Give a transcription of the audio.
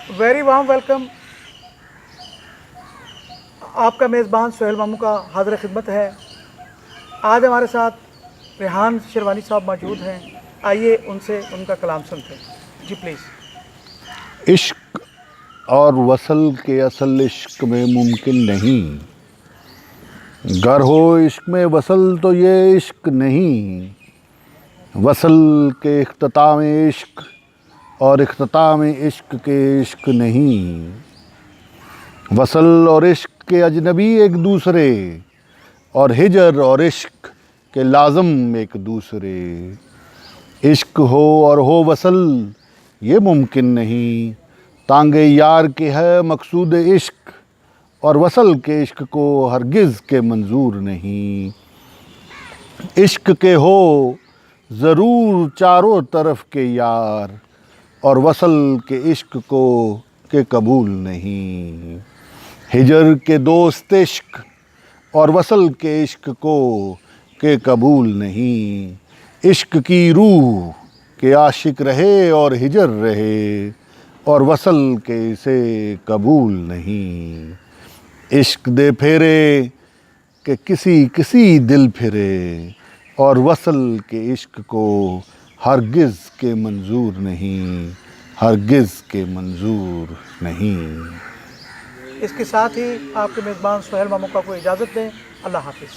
Very warm welcome. آپ کا میزبان سہیل ماموں کا حاضر خدمت ہے. آج ہمارے ساتھ ریحان شیروانی صاحب موجود ہیں. آئیے ان سے ان کا کلام سنتے ہیں. جی پلیز. عشق اور وصل کے اصل عشق میں ممکن نہیں. گر ہو عشق میں وصل تو یہ عشق نہیں. وصل کے اختتام عشق اور اختتام عشق کے عشق نہیں. وصل اور عشق کے اجنبی ایک دوسرے، اور ہجر اور عشق کے لازم ایک دوسرے. عشق ہو اور ہو وصل یہ ممکن نہیں. تانگے یار کے ہے مقصود عشق، اور وصل کے عشق کو ہرگز کے منظور نہیں. عشق کے ہو ضرور چاروں طرف کے یار، اور وصل کے عشق کو کہ قبول نہیں. ہجر کے دوست عشق اور وصل کے عشق کو کہ قبول نہیں. عشق کی روح کہ عاشق رہے اور ہجر رہے، اور وصل کے اسے قبول نہیں. عشق دے پھیرے کہ کسی دل پھرے، اور وصل کے عشق کو ہرگز کے منظور نہیں. ہرگز کے منظور نہیں. اس کے ساتھ ہی آپ کے میزبان سہیل ماموں کا کو اجازت دیں. اللہ حافظ.